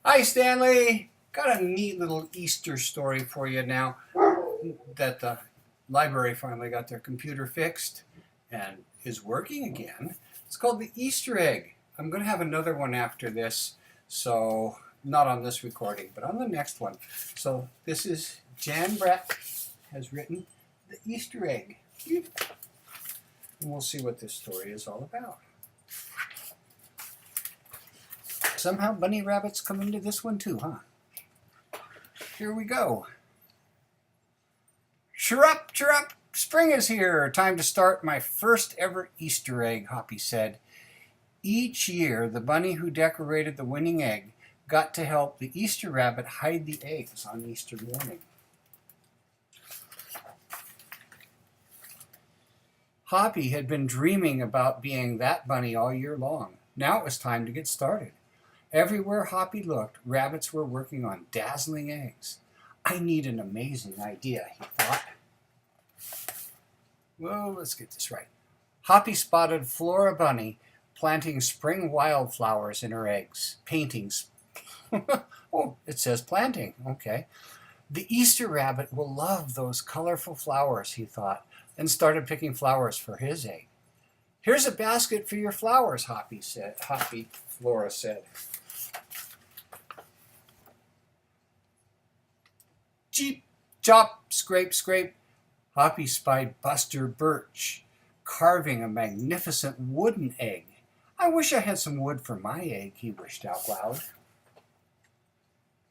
Hi, Stanley. Got a neat little Easter story for you now that the library finally got their computer fixed and is working again. It's called the Easter egg. I'm going to have another one after this, so not on this recording, but on the next one. So this is Jan Brett has written the Easter egg. And we'll see what this story is all about. Somehow bunny rabbits come into this one too, huh? Here we go. Cheer up, spring is here. Time to start my first ever Easter egg, Hoppy said. Each year, the bunny who decorated the winning egg got to help the Easter rabbit hide the eggs on Easter morning. Hoppy had been dreaming about being that bunny all year long. Now it was time to get started. Everywhere Hoppy looked, rabbits were working on dazzling eggs. I need an amazing idea, he thought. Well, let's get this right. Hoppy spotted Flora Bunny planting spring wildflowers in her eggs. Paintings. Oh, it says planting. Okay. The Easter rabbit will love those colorful flowers, he thought, and started picking flowers for his egg. Here's a basket for your flowers, Flora said. Cheep, chop, scrape, scrape. Hoppy spied Buster Birch carving a magnificent wooden egg. I wish I had some wood for my egg, he wished out loud.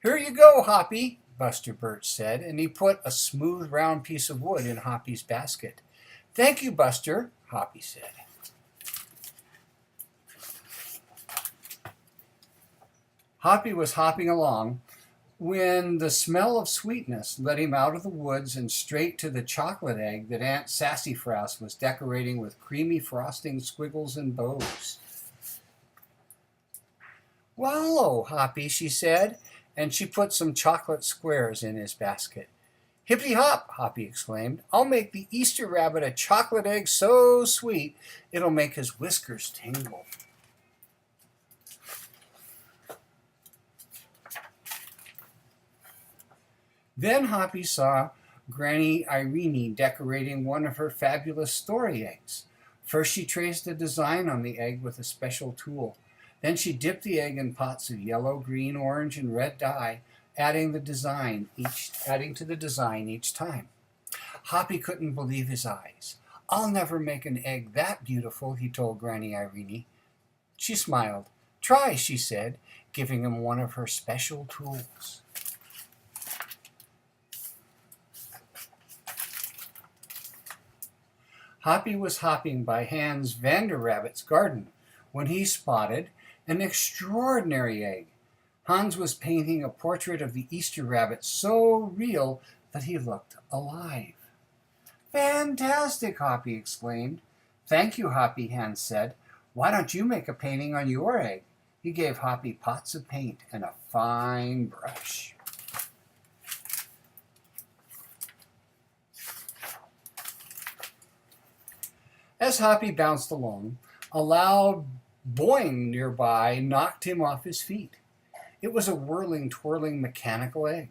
Here you go, Hoppy, Buster Birch said, and he put a smooth round piece of wood in Hoppy's basket. Thank you, Buster, Hoppy said. Hoppy was hopping along when the smell of sweetness led him out of the woods and straight to the chocolate egg that Aunt Sassafras was decorating with creamy frosting, squiggles, and bows. Well, hello, Hoppy, she said, and she put some chocolate squares in his basket. Hippity hop, Hoppy exclaimed. I'll make the Easter rabbit a chocolate egg so sweet it'll make his whiskers tingle. Then Hoppy saw Granny Irene decorating one of her fabulous story eggs. First she traced a design on the egg with a special tool. Then she dipped the egg in pots of yellow, green, orange, and red dye, adding to the design each time. Hoppy couldn't believe his eyes. I'll never make an egg that beautiful, he told Granny Irene. She smiled. Try, she said, giving him one of her special tools. Hoppy was hopping by Hans Vanderrabbit's garden when he spotted an extraordinary egg. Hans was painting a portrait of the Easter rabbit so real that he looked alive. Fantastic, Hoppy exclaimed. Thank you, Hoppy, Hans said. Why don't you make a painting on your egg? He gave Hoppy pots of paint and a fine brush. As Hoppy bounced along, a loud boing nearby knocked him off his feet. It was a whirling, twirling mechanical egg.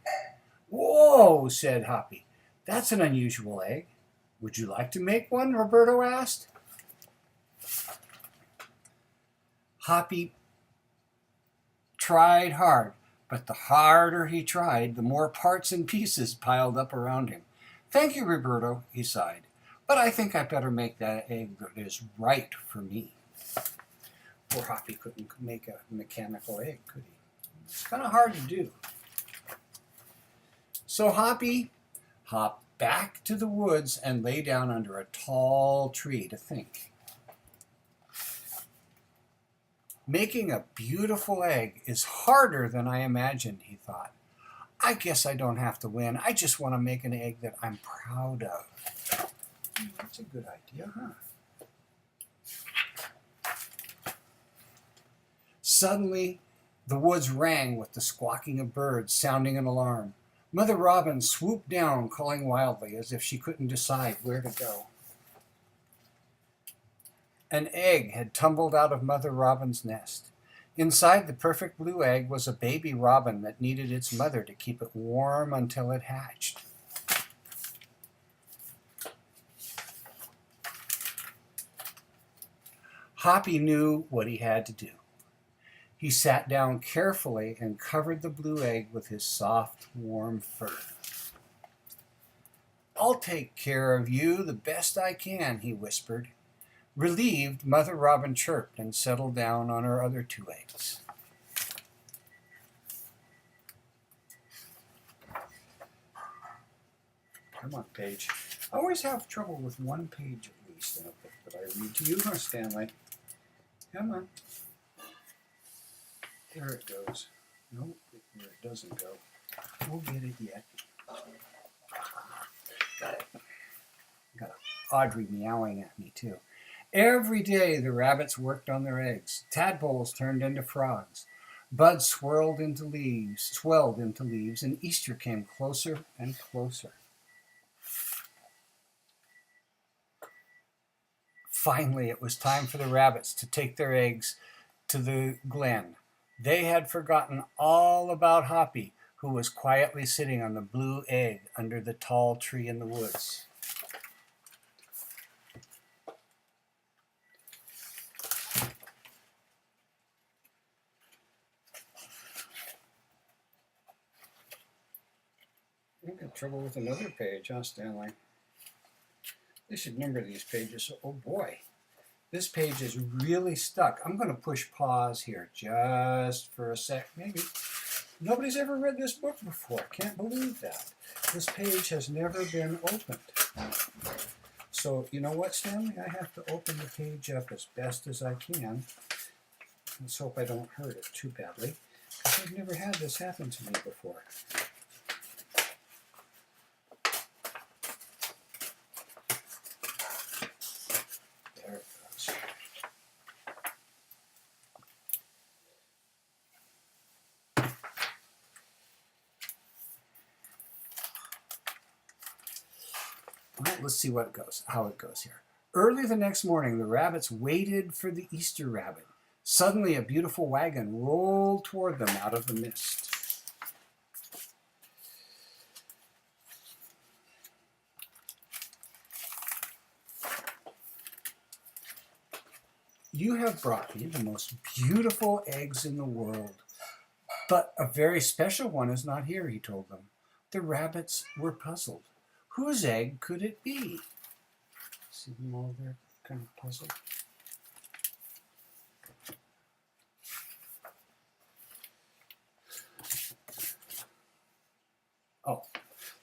Whoa, said Hoppy. That's an unusual egg. Would you like to make one? Roberto asked. Hoppy tried hard, but the harder he tried, the more parts and pieces piled up around him. Thank you, Roberto, he sighed. But I think I better make that egg that is right for me. Poor Hoppy couldn't make a mechanical egg, could he? It's kind of hard to do. So Hoppy hopped back to the woods and lay down under a tall tree to think. Making a beautiful egg is harder than I imagined, he thought. I guess I don't have to win. I just want to make an egg that I'm proud of. That's a good idea, huh? Suddenly, the woods rang with the squawking of birds, sounding an alarm. Mother Robin swooped down, calling wildly, as if she couldn't decide where to go. An egg had tumbled out of Mother Robin's nest. Inside the perfect blue egg was a baby robin that needed its mother to keep it warm until it hatched. Hoppy knew what he had to do. He sat down carefully and covered the blue egg with his soft, warm fur. "I'll take care of you the best I can," he whispered. Relieved, Mother Robin chirped and settled down on her other 2 eggs. Come on, page. I always have trouble with one page at least in a book that I read to you, huh, Stanley? Come on. There it goes. Nope, there it doesn't go. We'll get it yet. Got it. Got Audrey meowing at me, too. Every day the rabbits worked on their eggs. Tadpoles turned into frogs. Buds swelled into leaves, and Easter came closer and closer. Finally, it was time for the rabbits to take their eggs to the glen. They had forgotten all about Hoppy, who was quietly sitting on the blue egg under the tall tree in the woods. I've got trouble with another page, huh, Stanley? They should number these pages. Oh boy, this page is really stuck. I'm going to push pause here just for a sec, maybe. Nobody's ever read this book before. Can't believe that. This page has never been opened. So, you know what, Stanley? I have to open the page up as best as I can. Let's hope I don't hurt it too badly, because I've never had this happen to me before. There it goes. Well, let's see how it goes here. Early the next morning, the rabbits waited for the Easter rabbit. Suddenly, a beautiful wagon rolled toward them out of the mist. "You have brought me the most beautiful eggs in the world, but a very special one is not here," he told them. The rabbits were puzzled. Whose egg could it be? See them all there, kind of puzzled. Oh,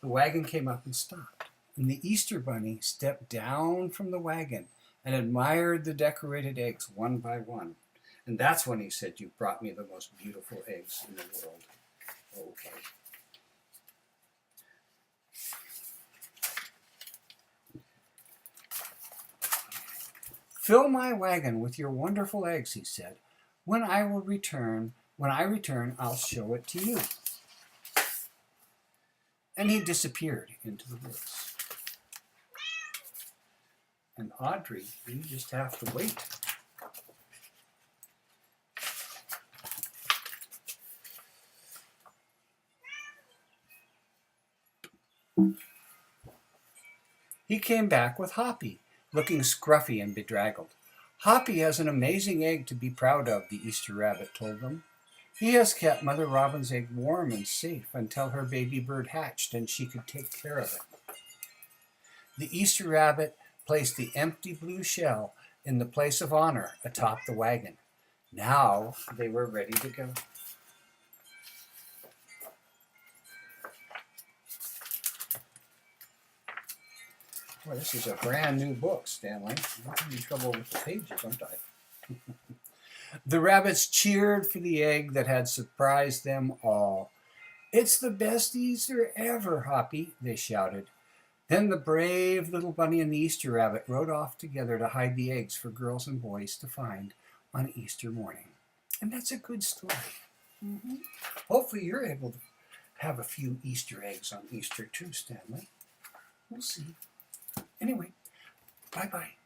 the wagon came up and stopped, and the Easter bunny stepped down from the wagon and admired the decorated eggs one by one. And that's when he said, "You brought me the most beautiful eggs in the world." Okay. "Fill my wagon with your wonderful eggs," he said. When I return, I'll show it to you." And he disappeared into the woods. And Audrey, you just have to wait. He came back with Hoppy, looking scruffy and bedraggled. "Hoppy has an amazing egg to be proud of," the Easter rabbit told them. "He has kept Mother Robin's egg warm and safe until her baby bird hatched and she could take care of it." The Easter rabbit placed the empty blue shell in the place of honor atop the wagon. Now they were ready to go. Boy, this is a brand new book, Stanley. I'm having trouble with the pages, aren't I? The rabbits cheered for the egg that had surprised them all. "It's the best Easter ever, Hoppy," they shouted. Then the brave little bunny and the Easter rabbit rode off together to hide the eggs for girls and boys to find on Easter morning. And that's a good story. Hopefully you're able to have a few Easter eggs on Easter too, Stanley. We'll see. Anyway, bye-bye.